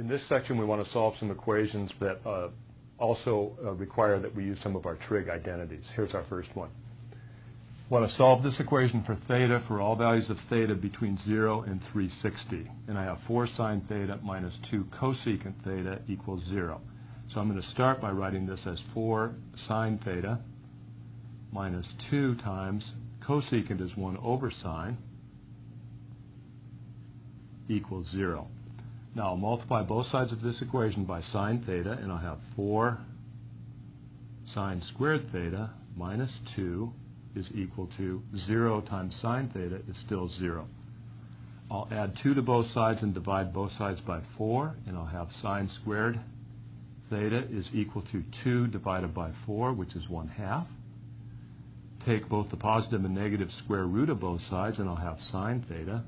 In this section, we want to solve some equations that also require that we use some of our trig identities. Here's our first one. I want to solve this equation for theta for all values of theta between 0 and 360. And I have 4 sine theta minus 2 cosecant theta equals 0. So I'm going to start by writing this as 4 sine theta minus 2 times cosecant is 1 over sine equals 0. Now I'll multiply both sides of this equation by sine theta, and I'll have 4 sine squared theta minus 2 is equal to 0 times sine theta is still 0. I'll add 2 to both sides and divide both sides by 4, and I'll have sine squared theta is equal to 2 divided by 4, which is 1/2. Take both the positive and negative square root of both sides, and I'll have sine theta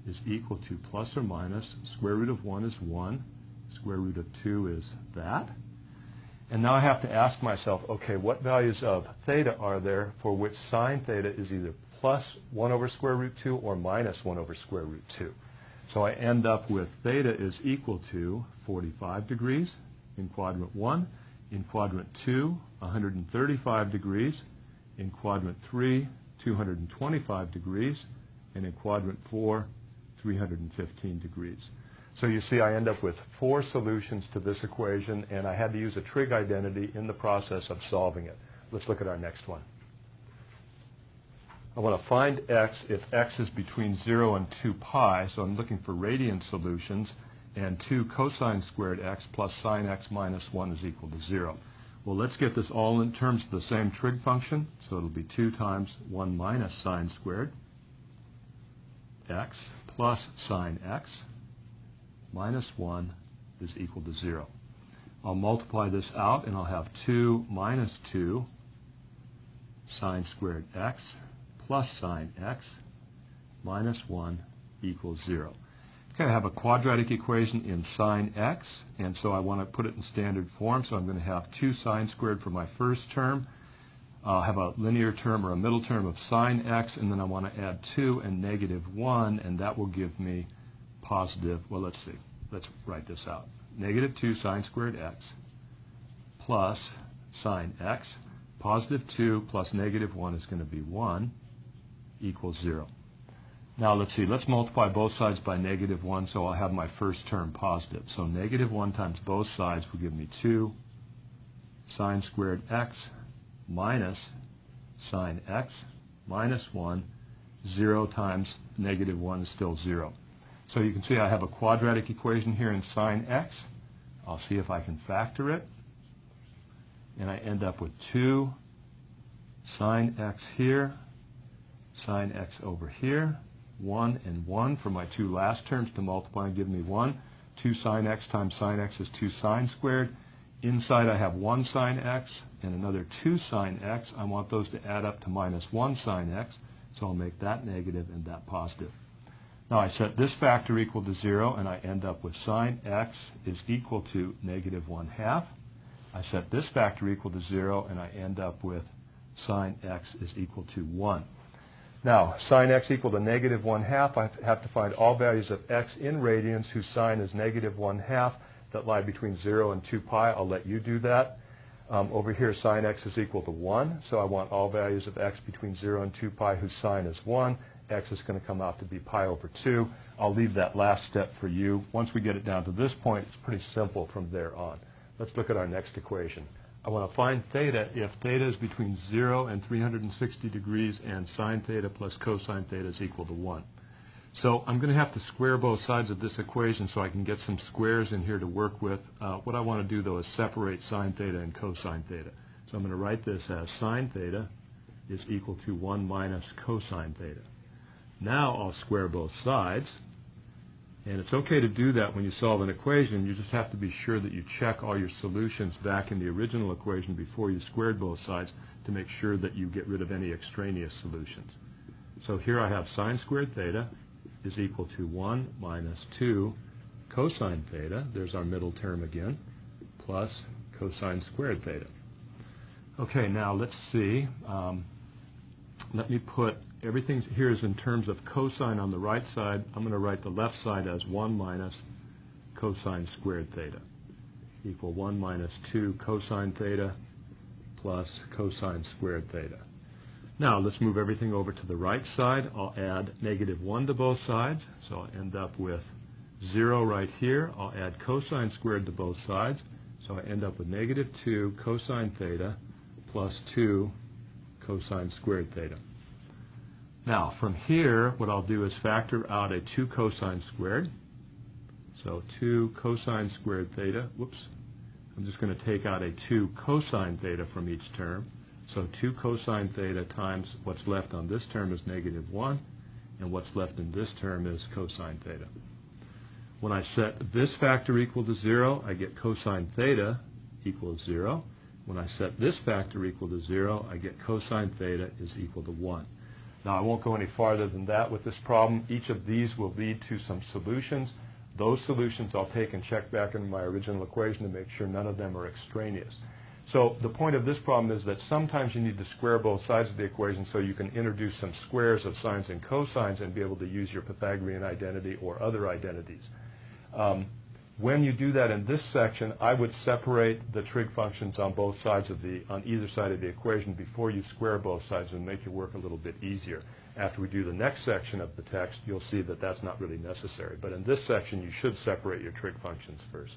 is equal to plus or minus square root of 1 is 1, square root of 2 is that. And now I have to ask myself, okay, what values of theta are there for which sine theta is either plus 1 over square root 2 or minus 1 over square root 2? So I end up with theta is equal to 45 degrees in quadrant 1, in quadrant 2, 135 degrees, in quadrant 3, 225 degrees, and in quadrant 4, 315 degrees. So you see I end up with 4 solutions to this equation, and I had to use a trig identity in the process of solving it. Let's look at our next one. I want to find x if x is between 0 and 2 pi, so I'm looking for radian solutions, and 2 cosine squared x plus sine x minus 1 is equal to 0. Well, let's get this all in terms of the same trig function, so it'll be 2 times 1 minus sine squared x plus sine x minus 1 is equal to 0. I'll multiply this out, and I'll have 2 minus 2 sine squared x plus sine x minus 1 equals 0. Okay, I have a quadratic equation in sine x, and so I want to put it in standard form, so I'm going to have 2 sine squared for my first term. I'll have a linear term or a middle term of sine x, and then I want to add 2 and negative 1, and that will give me positive, well, let's see. Let's write this out. Negative 2 sine squared x plus sine x, positive 2 plus negative 1 is going to be 1 equals 0. Now let's see, let's multiply both sides by negative 1, so I'll have my first term positive. So negative 1 times both sides will give me 2 sine squared x minus sine x minus 1. 0 times negative 1 is still 0. So you can see I have a quadratic equation here in sine x. I'll see if I can factor it. And I end up with 2 sine x here, sine x over here, 1 and 1 for my 2 last terms to multiply and give me 1. 2 sine x times sine x is 2 sine squared. Inside I have 1 sine x and another 2 sine x. I want those to add up to minus 1 sine x, so I'll make that negative and that positive. Now I set this factor equal to 0, and I end up with sine x is equal to negative 1/2. I set this factor equal to 0, and I end up with sine x is equal to 1. Now, sine x equal to negative 1/2, I have to find all values of x in radians whose sine is negative 1/2 that lie between 0 and 2 pi. I'll let you do that. Over here, sine x is equal to 1, so I want all values of x between 0 and 2 pi whose sine is 1. X is going to come out to be pi over 2. I'll leave that last step for you. Once we get it down to this point, it's pretty simple from there on. Let's look at our next equation. I want to find theta if theta is between 0 and 360 degrees and sine theta plus cosine theta is equal to 1. So I'm going to have to square both sides of this equation so I can get some squares in here to work with. What I want to do, though, is separate sine theta and cosine theta. So I'm going to write this as sine theta is equal to 1 minus cosine theta. Now I'll square both sides, and it's okay to do that when you solve an equation. You just have to be sure that you check all your solutions back in the original equation before you squared both sides to make sure that you get rid of any extraneous solutions. So here I have sine squared theta is equal to 1 minus 2 cosine theta, there's our middle term again, plus cosine squared theta. Okay, now let's see. Let me put everything here is in terms of cosine on the right side. I'm going to write the left side as 1 minus cosine squared theta equal 1 minus 2 cosine theta plus cosine squared theta. Now let's move everything over to the right side. I'll add negative 1 to both sides, so I'll end up with 0 right here. I'll add cosine squared to both sides, so I end up with negative 2 cosine theta plus 2 cosine squared theta. Now from here, what I'll do is factor out a 2 cosine squared. So 2 cosine squared theta, whoops, I'm just going to take out a 2 cosine theta from each term. So 2 cosine theta times what's left on this term is negative 1, and what's left in this term is cosine theta. When I set this factor equal to 0, I get cosine theta equals 0. When I set this factor equal to 0, I get cosine theta is equal to 1. Now I won't go any farther than that with this problem. Each of these will lead to some solutions. Those solutions I'll take and check back in my original equation to make sure none of them are extraneous. So the point of this problem is that sometimes you need to square both sides of the equation so you can introduce some squares of sines and cosines and be able to use your Pythagorean identity or other identities. When you do that in this section, I would separate the trig functions on both sides of on either side of the equation before you square both sides and make your work a little bit easier. After we do the next section of the text, you'll see that that's not really necessary. But in this section, you should separate your trig functions first.